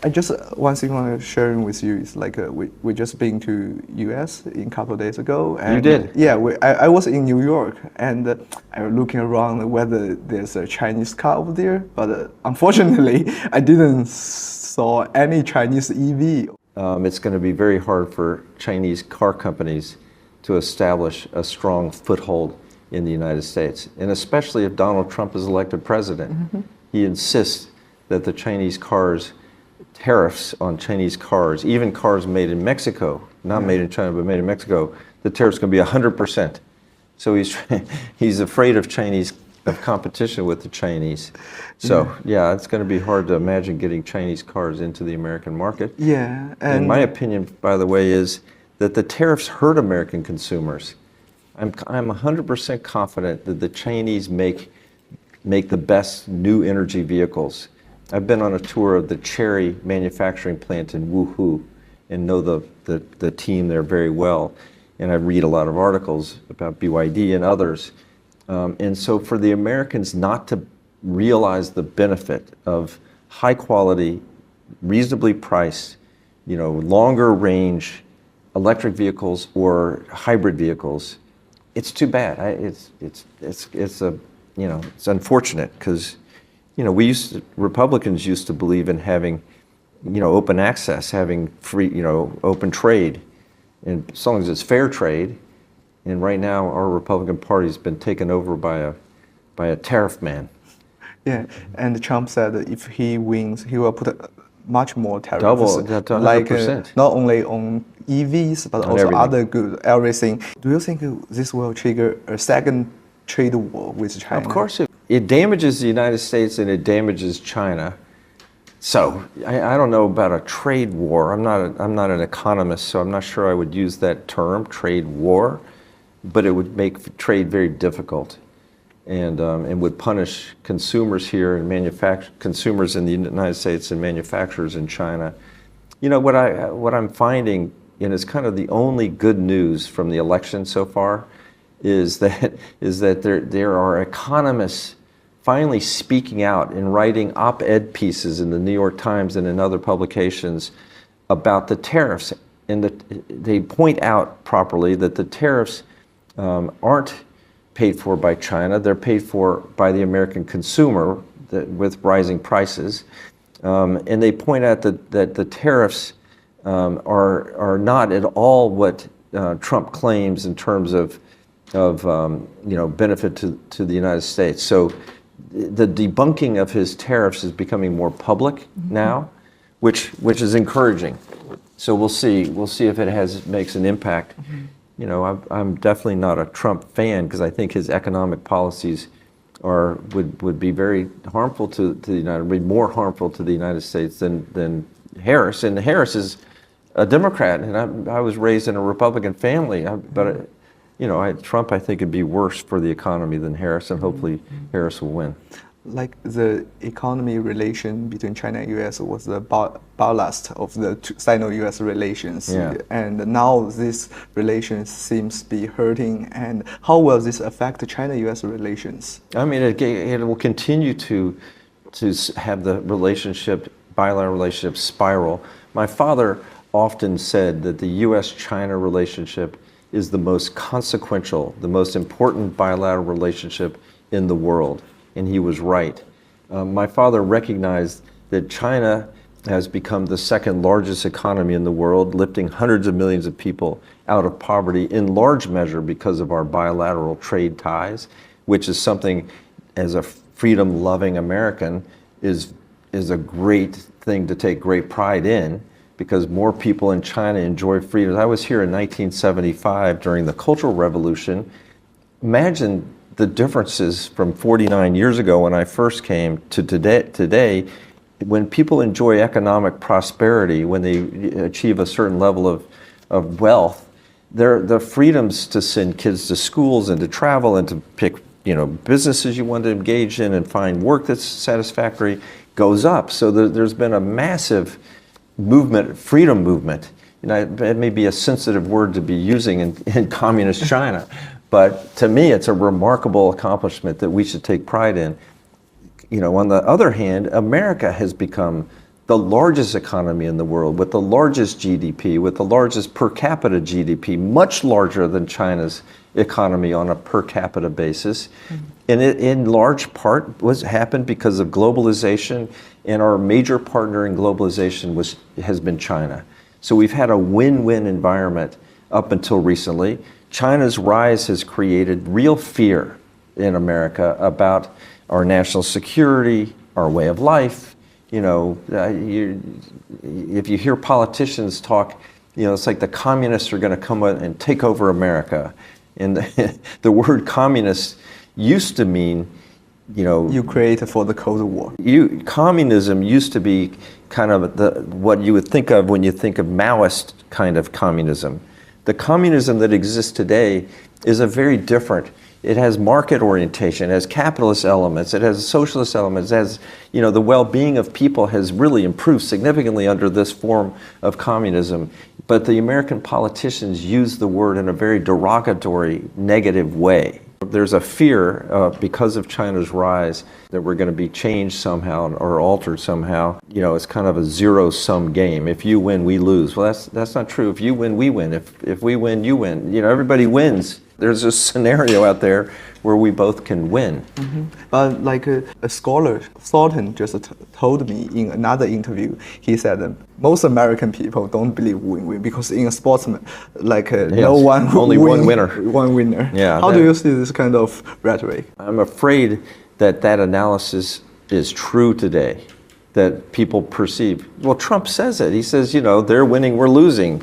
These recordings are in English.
I just one thing I want to share with you is like we just been to US a couple of days ago. And You did? Yeah, I was in New York and I was looking around whether there's a Chinese car over there, but unfortunately I didn't saw any Chinese EV. It's going to be very hard for Chinese car companies to establish a strong foothold in the United States, and especially if Donald Trump is elected president. Mm-hmm. He insists that the Chinese cars, tariffs on Chinese cars, even cars made in Mexico, not made in China, but made in Mexico, the tariff's going to be 100%. So he's afraid of competition with the Chinese. So yeah, it's going to be hard to imagine getting Chinese cars into the American market. Yeah, and my opinion, by the way, is that the tariffs hurt American consumers. I'm 100% confident that the Chinese make the best new energy vehicles. I've been on a tour of the Chery manufacturing plant in Wuhu and know the team there very well. And I read a lot of articles about BYD and others. And so for the Americans not to realize the benefit of high quality, reasonably priced, longer range electric vehicles or hybrid vehicles, it's too bad. It's unfortunate because, Republicans used to believe in having, open access, having free, open trade, and as long as it's fair trade. And right now, our Republican Party's been taken over by a tariff man. Yeah, and Trump said that if he wins, he will put much more tariffs. Double, 100%. Like not only on EVs, but on also everything. Other goods, everything. Do you think this will trigger a second trade war with China? Of course, it damages the United States and it damages China. So I don't know about a trade war. I'm not an economist, so I'm not sure I would use that term, trade war. But it would make trade very difficult, and would punish consumers here and consumers in the United States and manufacturers in China. What I'm finding, and it's kind of the only good news from the election so far, is that there are economists finally speaking out and writing op-ed pieces in the New York Times and in other publications about the tariffs, and they point out properly that the tariffs aren't paid for by China. They're paid for by the American consumer with rising prices. And they point out that the tariffs are not at all what Trump claims in terms of benefit to the United States. So the debunking of his tariffs is becoming more public now, which is encouraging. So we'll see if it makes an impact. I'm definitely not a Trump fan because I think his economic policies would be very harmful to more harmful to the United States than Harris. And Harris is a Democrat, and I was raised in a Republican family. But Trump, I think, would be worse for the economy than Harris, and hopefully Harris will win. Like the economy relation between China and US was the ballast of the Sino-US relations. Yeah. And now this relation seems to be hurting. And how will this affect the China-US relations? I mean, it will continue to have the bilateral relationship spiral. My father often said that the US-China relationship is the most consequential, the most important bilateral relationship in the world. And he was right. My father recognized that China has become the second largest economy in the world, lifting hundreds of millions of people out of poverty in large measure because of our bilateral trade ties, which is something, as a freedom-loving American, is a great thing to take great pride in, because more people in China enjoy freedom. I was here in 1975 during the Cultural Revolution. Imagine the differences from 49 years ago when I first came to today, when people enjoy economic prosperity, when they achieve a certain level of wealth, the freedoms to send kids to schools and to travel and to pick businesses you want to engage in and find work that's satisfactory goes up. So there's been a massive freedom movement. It may be a sensitive word to be using in communist China, but to me, it's a remarkable accomplishment that we should take pride in. On the other hand, America has become the largest economy in the world, with the largest GDP, with the largest per capita GDP, much larger than China's economy on a per capita basis. And it, in large part, happened because of globalization, and our major partner in globalization has been China. So we've had a win-win environment up until recently. China's rise has created real fear in America about our national security, our way of life. You know, if you hear politicians talk, you know, it's like the communists are going to come and take over America. And the word communist used to mean, you know, You created for the Cold War. Communism used to be kind of what you would think of when you think of Maoist kind of communism. The communism that exists today is a very different. It has market orientation, it has capitalist elements, it has socialist elements, it has, you know, the well-being of people has really improved significantly under this form of communism. But the American politicians use the word in a very derogatory, negative way. There's a fear because of China's rise that we're going to be changed somehow or altered somehow. You know, it's kind of a zero-sum game. If you win, we lose. Well, that's not true. If you win, we win. If we win, you win. You know, everybody wins. There's a scenario out there where we both can win. But like a scholar, Thornton, just told me in another interview, he said that most American people don't believe win-win because in a sports, like no one only win, one winner. One winner. Yeah, How do you see this kind of rhetoric? I'm afraid that analysis is true today, that people perceive. Well, Trump says it. He says, you know, they're winning, we're losing,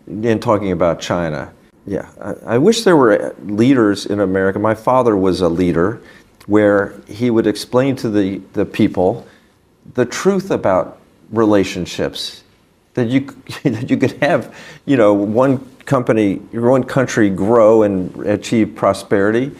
in talking about China. Yeah, I wish there were leaders in America. My father was a leader where he would explain to the people the truth about relationships, that you could have, you know, one country grow and achieve prosperity,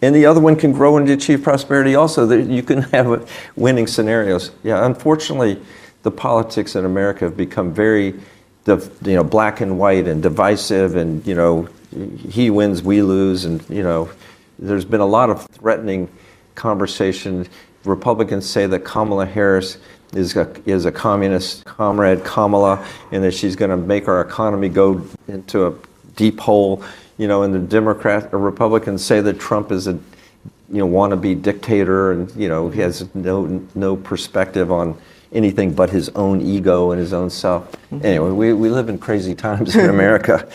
and the other one can grow and achieve prosperity also. That you can have winning scenarios. Yeah, unfortunately, the politics in America have become very, you know, black and white and divisive, and, you know, he wins, we lose, and, you know, there's been a lot of threatening conversation. Republicans say that Kamala Harris is a communist comrade, Kamala, and that she's going to make our economy go into a deep hole. You know, and the Republicans say that Trump is a, you know, wannabe dictator, and, you know, he has no perspective on anything but his own ego and his own self. Anyway, we live in crazy times in America.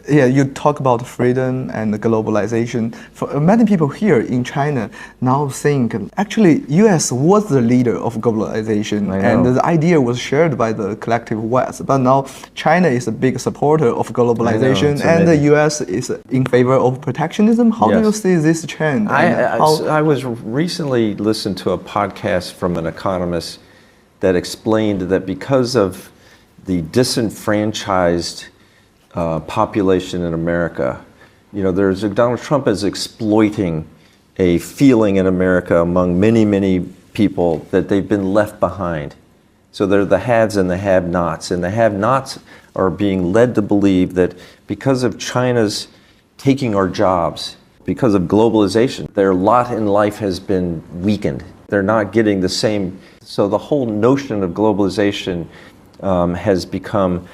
Yeah, you talk about freedom and globalization. For many people here in China now think actually U.S. was the leader of globalization, and the idea was shared by the collective West. But now China is a big supporter of globalization, and the U.S. is in favor of protectionism. How do you see this trend? I was recently listened to a podcast from an economist that explained that because of the disenfranchised population in America, you know, Donald Trump is exploiting a feeling in America among many, many people that they've been left behind. So they're the haves and the have-nots, and the have-nots are being led to believe that because of China's taking our jobs, because of globalization, their lot in life has been weakened. They're not getting the same. So the whole notion of globalization has become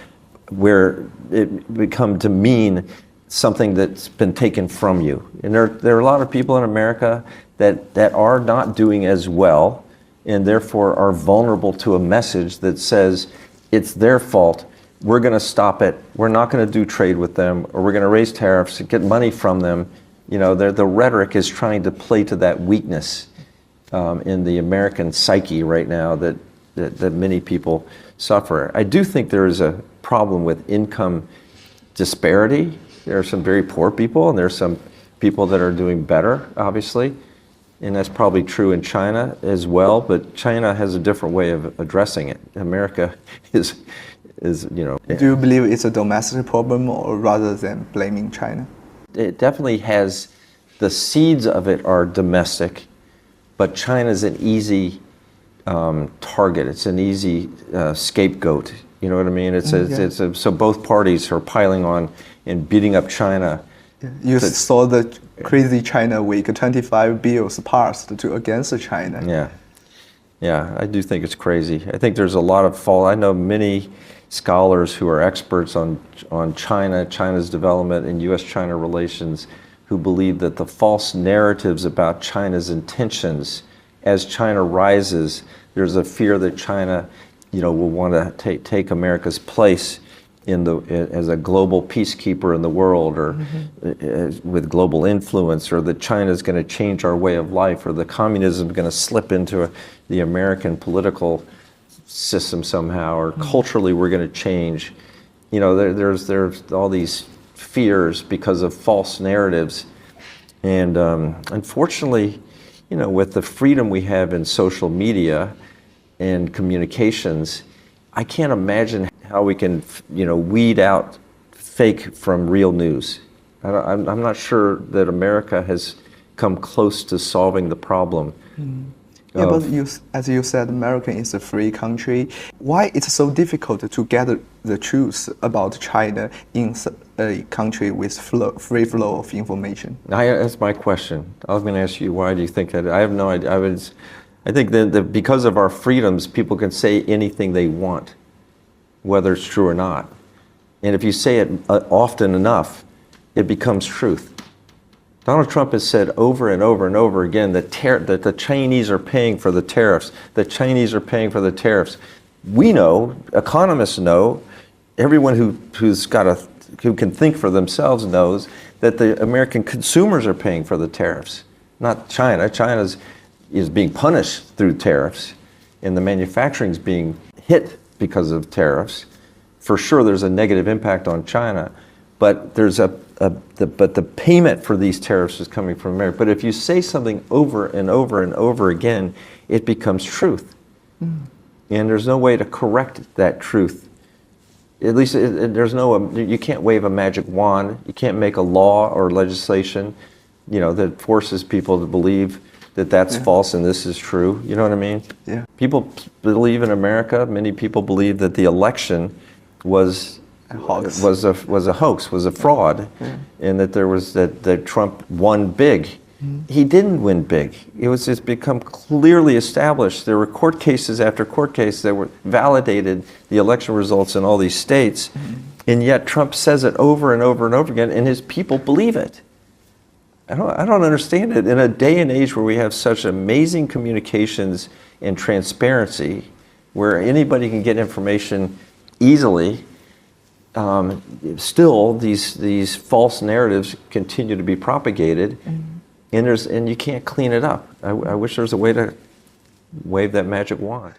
where it become to mean something that's been taken from you. And there are a lot of people in America that are not doing as well, and therefore are vulnerable to a message that says it's their fault, we're going to stop it, we're not going to do trade with them, or we're going to raise tariffs, get money from them. You know, the rhetoric is trying to play to that weakness in the American psyche right now that many people suffer. I do think there is a problem with income disparity. There are some very poor people, and there are some people that are doing better, obviously. And that's probably true in China as well, but China has a different way of addressing it. America is you know. Do you believe it's a domestic problem, or rather than blaming China? It definitely has, the seeds of it are domestic, but China's an easy target. It's an easy scapegoat. You know what I mean? So both parties are piling on and beating up China. You saw the crazy China week, 25 bills passed against China. Yeah. Yeah, I do think it's crazy. I think there's a lot of I know many scholars who are experts on China, China's development, and U.S.-China relations, who believe that the false narratives about China's intentions, as China rises, there's a fear that China, will want to take America's place as a global peacekeeper in the world, or with global influence, or that China is going to change our way of life, or the communism is going to slip into the American political system somehow, or culturally we're going to change. There's all these fears because of false narratives, and unfortunately, with the freedom we have in social media and communications, I can't imagine how we can, weed out fake from real news. I'm not sure that America has come close to solving the problem. Yeah, but as you said, America is a free country. Why it's so difficult to gather the truth about China in a country with free flow of information? That's my question. I was going to ask you, why do you think that? I have no idea. I think that because of our freedoms, people can say anything they want, whether it's true or not. And if you say it often enough, it becomes truth. Donald Trump has said over and over and over again that the Chinese are paying for the tariffs. The Chinese are paying for the tariffs. We know, economists know, everyone who can think for themselves knows that the American consumers are paying for the tariffs, not China. China is being punished through tariffs, and the manufacturing is being hit because of tariffs. For sure, there's a negative impact on China, but there's but the payment for these tariffs is coming from America. But if you say something over and over and over again, it becomes truth. And there's no way to correct that truth. At least you can't wave a magic wand. You can't make a law or legislation, that forces people to believe that that's false and this is true. You know what I mean? Yeah. People believe in America. Many people believe that the election was a hoax, was a fraud, and that that Trump won big. He didn't win big. It's become clearly established. There were court cases after court case that validated the election results in all these states, and yet Trump says it over and over and over again, and his people believe it. I don't understand it. In a day and age where we have such amazing communications and transparency, where anybody can get information easily, still these false narratives continue to be propagated, and you can't clean it up. I wish there was a way to wave that magic wand.